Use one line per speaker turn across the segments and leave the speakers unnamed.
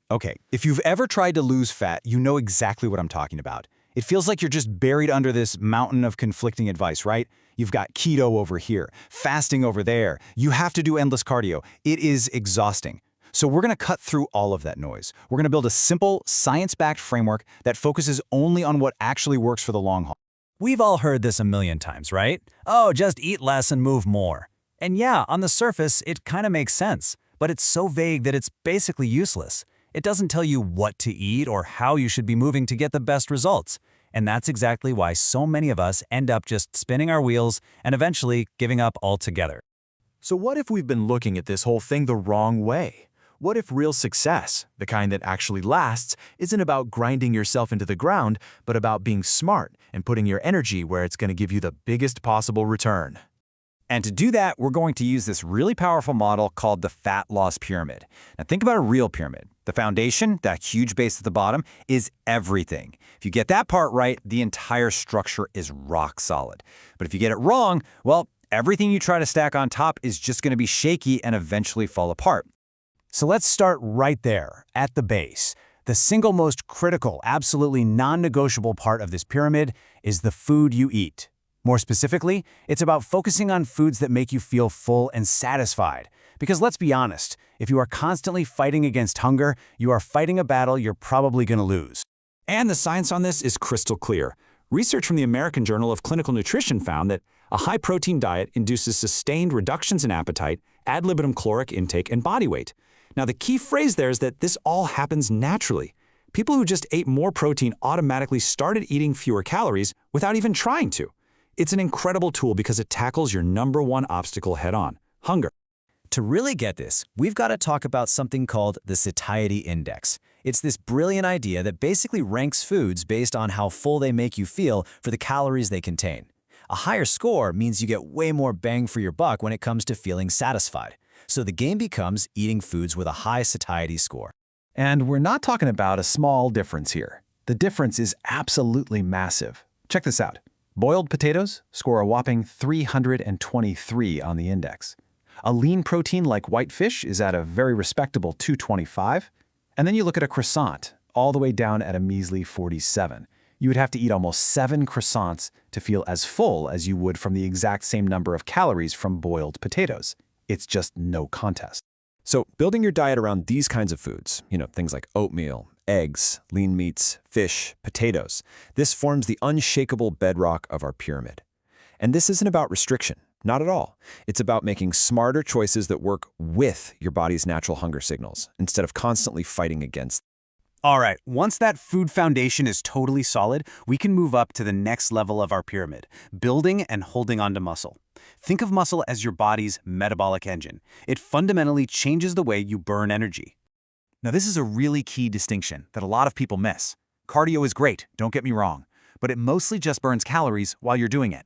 Okay, if you've ever tried to lose fat, you know exactly what I'm talking about. It feels like you're just buried under this mountain of conflicting advice, right? You've got keto over here, fasting over there. You have to do endless cardio. It is exhausting. So we're going to cut through all of that noise. We're going to build a simple, science-backed framework that focuses only on what actually works for the long haul.
We've all heard this a million times, right? Oh, just eat less and move more. And yeah, on the surface, it kind of makes sense, but it's so vague that it's basically useless. It doesn't tell you what to eat or how you should be moving to get the best results. And that's exactly why so many of us end up just spinning our wheels and eventually giving up altogether.
So what if we've been looking at this whole thing the wrong way? What if real success, the kind that actually lasts, isn't about grinding yourself into the ground, but about being smart and putting your energy where it's going to give you the biggest possible return?
And to do that, we're going to use this really powerful model called the fat loss pyramid. Now think about a real pyramid. The foundation, that huge base at the bottom, is everything. If you get that part right, the entire structure is rock solid. But if you get it wrong, well, everything you try to stack on top is just going to be shaky and eventually fall apart. So let's start right there, at the base. The single most critical, absolutely non-negotiable part of this pyramid is the food you eat. More specifically, it's about focusing on foods that make you feel full and satisfied. Because let's be honest, if you are constantly fighting against hunger, you are fighting a battle you're probably going to lose.
And the science on this is crystal clear. Research from the American Journal of Clinical Nutrition found that a high-protein diet induces sustained reductions in appetite, ad libitum caloric intake, and body weight. Now, the key phrase there is that this all happens naturally. People who just ate more protein automatically started eating fewer calories without even trying to. It's an incredible tool because it tackles your #1 obstacle head-on: hunger.
To really get this, we've got to talk about something called the satiety index. It's this brilliant idea that basically ranks foods based on how full they make you feel for the calories they contain. A higher score means you get way more bang for your buck when it comes to feeling satisfied. So the game becomes eating foods with a high satiety score.
And we're not talking about a small difference here. The difference is absolutely massive. Check this out. Boiled potatoes score a whopping 323 on the index. A lean protein like white fish is at a very respectable 225. And then you look at a croissant, all the way down at a measly 47. You would have to eat almost 7 croissants to feel as full as you would from the exact same number of calories from boiled potatoes. It's just no contest.
So building your diet around these kinds of foods, things like oatmeal, eggs, lean meats, fish, potatoes, this forms the unshakable bedrock of our pyramid. And this isn't about restriction, not at all. It's about making smarter choices that work with your body's natural hunger signals, instead of constantly fighting against them.
All right, once that food foundation is totally solid, we can move up to the next level of our pyramid, building and holding onto muscle. Think of muscle as your body's metabolic engine. It fundamentally changes the way you burn energy. Now, this is a really key distinction that a lot of people miss. Cardio is great, don't get me wrong, but it mostly just burns calories while you're doing it.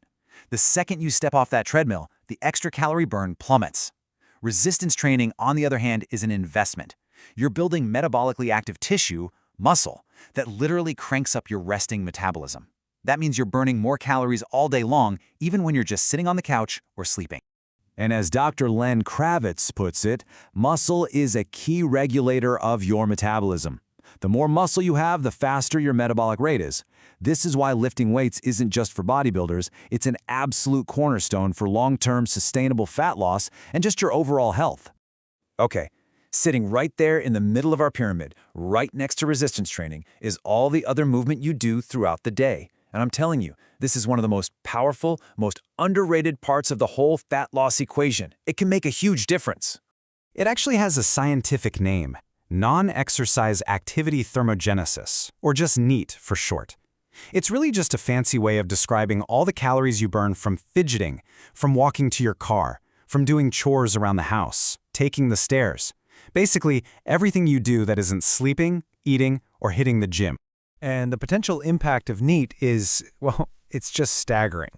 The second you step off that treadmill, the extra calorie burn plummets. Resistance training, on the other hand, is an investment. You're building metabolically active tissue, muscle, that literally cranks up your resting metabolism. That means you're burning more calories all day long, even when you're just sitting on the couch or sleeping.
And as Dr. Len Kravitz puts it, muscle is a key regulator of your metabolism. The more muscle you have, the faster your metabolic rate is. This is why lifting weights isn't just for bodybuilders, it's an absolute cornerstone for long-term sustainable fat loss and just your overall health. Okay, sitting right there in the middle of our pyramid, right next to resistance training, is all the other movement you do throughout the day. And I'm telling you, this is one of the most powerful, most underrated parts of the whole fat loss equation. It can make a huge difference. It actually has a scientific name: non-exercise activity thermogenesis, or just NEAT for short. It's really just a fancy way of describing all the calories you burn from fidgeting, from walking to your car, from doing chores around the house, taking the stairs. Basically, everything you do that isn't sleeping, eating, or hitting the gym. And the potential impact of NEAT is, well, it's just staggering.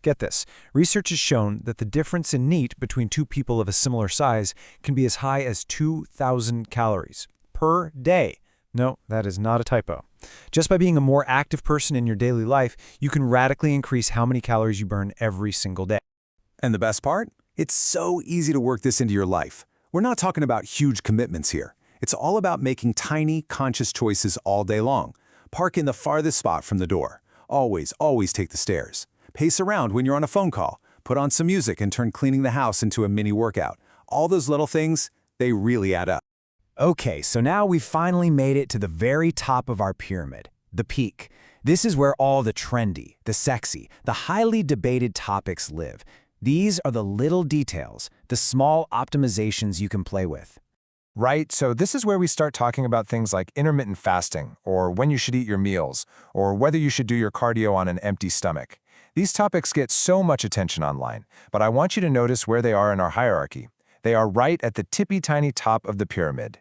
Get this, research has shown that the difference in NEAT between two people of a similar size can be as high as 2,000 calories per day. No, that is not a typo. Just by being a more active person in your daily life, you can radically increase how many calories you burn every single day.
And the best part? It's so easy to work this into your life. We're not talking about huge commitments here.
It's all about making tiny, conscious choices all day long. Park in the farthest spot from the door. Always take the stairs. Pace around when you're on a phone call. Put on some music and turn cleaning the house into a mini workout. All those little things, they really add up.
Okay, so now we've finally made it to the very top of our pyramid, the peak. This is where all the trendy, the sexy, the highly debated topics live. These are the little details, the small optimizations you can play with.
Right, so this is where we start talking about things like intermittent fasting, or when you should eat your meals, or whether you should do your cardio on an empty stomach. These topics get so much attention online, but I want you to notice where they are in our hierarchy. They are right at the tippy-tiny top of the pyramid.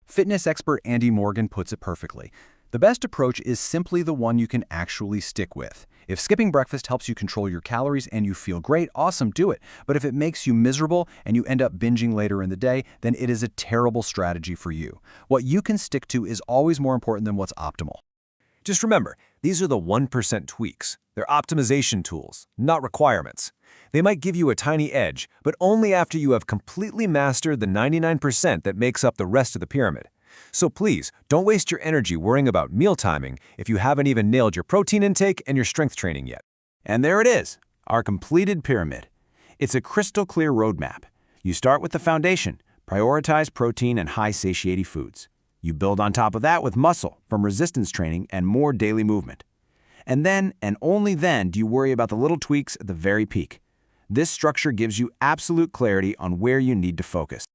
Fitness expert Andy Morgan puts it perfectly. The best approach is simply the one you can actually stick with. If skipping breakfast helps you control your calories and you feel great, awesome, do it. But if it makes you miserable and you end up binging later in the day, then it is a terrible strategy for you. What you can stick to is always more important than what's optimal.
Just remember, these are the 1% tweaks. They're optimization tools, not requirements. They might give you a tiny edge, but only after you have completely mastered the 99% that makes up the rest of the pyramid. So please, don't waste your energy worrying about meal timing if you haven't even nailed your protein intake and your strength training yet.
And there it is, our completed pyramid. It's a crystal clear roadmap. You start with the foundation, prioritize protein and high satiety foods. You build on top of that with muscle from resistance training and more daily movement. And then, and only then, do you worry about the little tweaks at the very peak. This structure gives you absolute clarity on where you need to focus.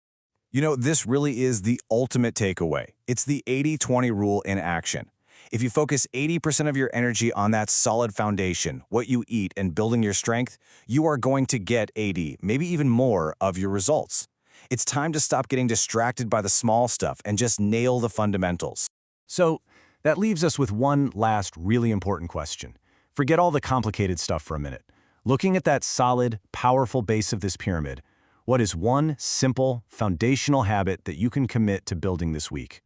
You know, this really is the ultimate takeaway. It's the 80-20 rule in action. If you focus 80% of your energy on that solid foundation, what you eat, and building your strength, you are going to get 80, maybe even more, of your results. It's time to stop getting distracted by the small stuff and just nail the fundamentals.
So, that leaves us with one last really important question. Forget all the complicated stuff for a minute. Looking at that solid, powerful base of this pyramid, what is one simple, foundational habit that you can commit to building this week?